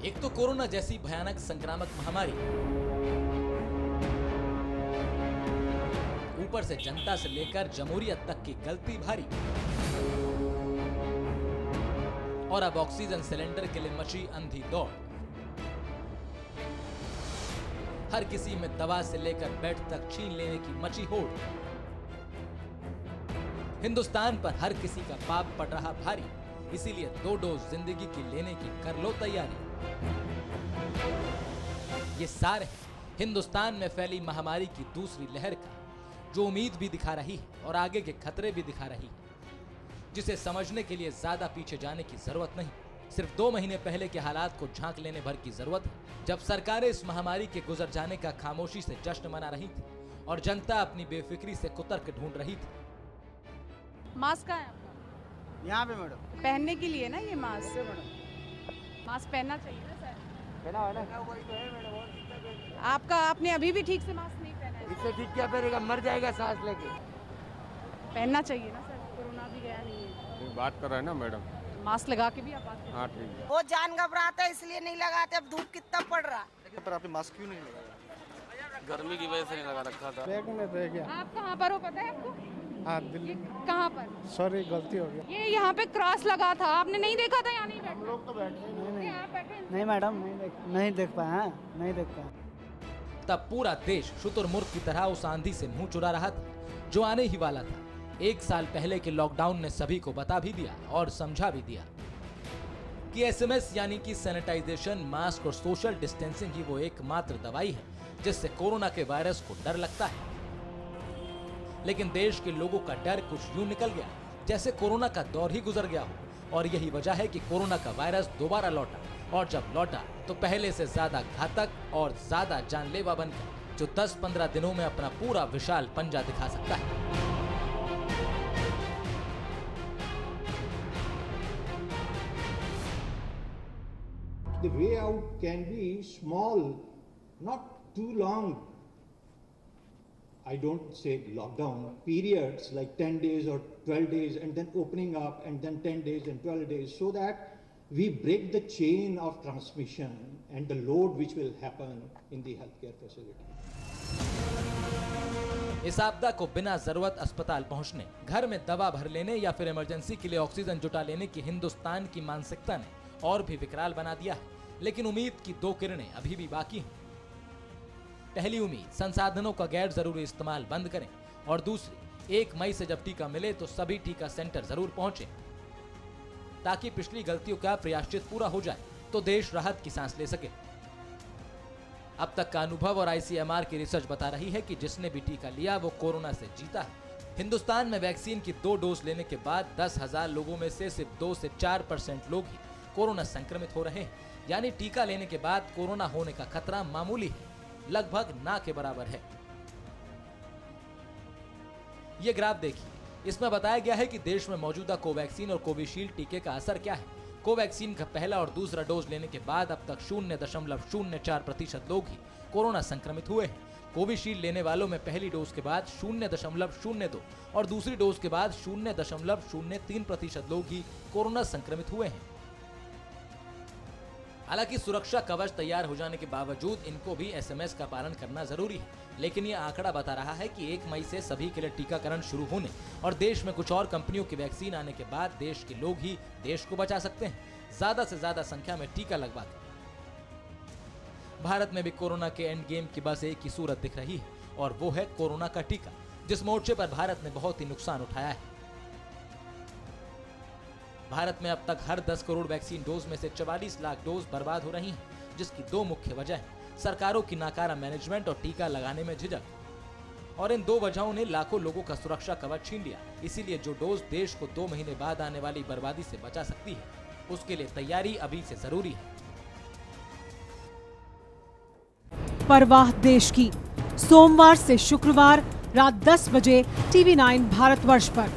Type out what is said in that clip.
एक तो कोरोना जैसी भयानक संक्रामक महामारी, ऊपर से जनता से लेकर जमहूरियत तक की गलती भारी, और अब ऑक्सीजन सिलेंडर के लिए मची अंधी दौड़। हर किसी में दवा से लेकर बेड तक छीन लेने की मची होड़। हिंदुस्तान पर हर किसी का पाप पड़ रहा भारी, इसीलिए 2 डोज जिंदगी की लेने की कर लो तैयारी। ये सार है हिंदुस्तान में फैली महामारी की दूसरी लहर का, जो उम्मीद भी दिखा रही है और आगे के खतरे भी दिखा रही है, जिसे समझने के लिए ज्यादा पीछे जाने की जरूरत नहीं। सिर्फ 2 महीने पहले के हालात को झांक लेने भर की जरूरत है, जब सरकारें इस महामारी के गुजर जाने का खामोशी से जश्न मना रही थी और जनता अपनी बेफिक्री से कुतर्क ढूंढ रही थी। मास्क कहाँ है आपका? यहाँ पे मैडम पहनने के लिए ना ये मास्क। मास्क पहनना चाहिए ना सर। पहना है ना? आपने अभी भी ठीक से मास्क नहीं पहना है। इससे ठीक क्या पहनेगा? मर जाएगा सांस लेके। पहनना चाहिए ना सर, कोरोना भी गया नहीं है। बात कर रहे हैं ना मैडम। मास्क लगा के भी आप बात करें। हाँ ठीक है। वो जान घबराता है इसलिए नहीं लगाते। अब धूप कितना पड़ रहा है। पर आपने मास्क क्यों नहीं लगाया? गर्मी की वजह से नहीं लगा रखा था। बैग में रह गया। आप कहाँ पर हो पता है आपको? हाँ दिल्ली। कहाँ पर? सॉरी गलती हो गया। ये यहाँ पे क्रॉस लगा था, आपने नहीं देखा था? यहाँ नहीं बैठे। लोग तो बैठे नहीं आप बैठे। नहीं मैडम नहीं देख पाया। नहीं देख पाया। तब पूरा देश शुतुरमुर्ग की तरह उस आंधी से मुंह चुरा रहा था जो आने ही वाला था। 1 साल पहले के लॉकडाउन ने सभी को बता भी दिया और समझा भी दिया कि एसएमएस यानी कि सैनिटाइजेशन, मास्क और सोशल डिस्टेंसिंग ही वो एकमात्र दवाई है जिससे कोरोना के वायरस को डर लगता है। लेकिन देश के लोगों का डर कुछ यूं निकल गया जैसे कोरोना का दौर ही गुजर गया हो, और यही वजह है कि कोरोना का वायरस दोबारा लौटा, और जब लौटा तो पहले से ज्यादा घातक और ज्यादा जानलेवा बनकर, जो 10-15 दिनों में अपना पूरा विशाल पंजा दिखा सकता है। The way out can be small, not too long. I don't say lockdown, periods like 10 days or 12 days and then opening up and then 10 days and 12 days, so that we break the chain of transmission and the load which will happen in the healthcare facility. इस आपदा को बिना जरूरत अस्पताल पहुंचने, घर में दवा भर लेने या फिर इमरजेंसी के लिए ऑक्सीजन जुटा लेने की हिंदुस्तान की मानसिकता ने और भी विकराल बना दिया है। लेकिन उम्मीद की 2 किरणें अभी भी बाकी हैं। पहली उम्मीद, संसाधनों का गैर जरूरी इस्तेमाल बंद करें, और दूसरी, 1 मई से जब टीका मिले तो सभी टीका सेंटर जरूर पहुंचे, ताकि पिछली गलतियों का प्रायश्चित पूरा हो जाए तो देश राहत की सांस ले सके। अब तक का अनुभव और ICMR की रिसर्च बता रही है कि जिसने भी टीका लिया वो कोरोना से जीता है। हिंदुस्तान में वैक्सीन की 2 डोज लेने के बाद 10,000 लोगों में से सिर्फ 2 से 4% लोग ही कोरोना संक्रमित हो रहे हैं। यानी टीका लेने के बाद कोरोना होने का खतरा मामूली है, लगभग ना के बराबर है। ये ग्राफ देखिए, इसमें बताया गया है कि देश में मौजूदा कोवैक्सीन और कोविशील्ड टीके का असर क्या है। कोवैक्सीन का पहला और दूसरा डोज लेने के बाद अब तक 0.04% लोग ही कोरोना संक्रमित हुए हैं। कोविशील्ड लेने वालों में पहली डोज के बाद 0.02 और दूसरी डोज के बाद 0.03% लोग ही कोरोना संक्रमित हुए हैं। हालांकि सुरक्षा कवच तैयार हो जाने के बावजूद इनको भी एसएमएस का पालन करना जरूरी है, लेकिन ये आंकड़ा बता रहा है कि 1 मई से सभी के लिए टीकाकरण शुरू होने और देश में कुछ और कंपनियों की वैक्सीन आने के बाद देश के लोग ही देश को बचा सकते हैं, ज्यादा से ज्यादा संख्या में टीका लगवा कर। भारत में भी कोरोना के एंड गेम की बस एक ही सूरत दिख रही है, और वो है कोरोना का टीका, जिस मोर्चे पर भारत ने बहुत ही नुकसान उठाया है। भारत में अब तक हर 10 करोड़ वैक्सीन डोज में से 44 लाख डोज बर्बाद हो रही हैं, जिसकी 2 मुख्य वजह है, सरकारों की नाकारा मैनेजमेंट और टीका लगाने में झिझक। और इन 2 वजहों ने लाखों लोगों का सुरक्षा कवच छीन लिया। इसीलिए जो डोज देश को 2 महीने बाद आने वाली बर्बादी से बचा सकती है, उसके लिए तैयारी अभी से जरूरी है। परवाह देश की, सोमवार से शुक्रवार रात 10 बजे TV9 भारतवर्ष पर।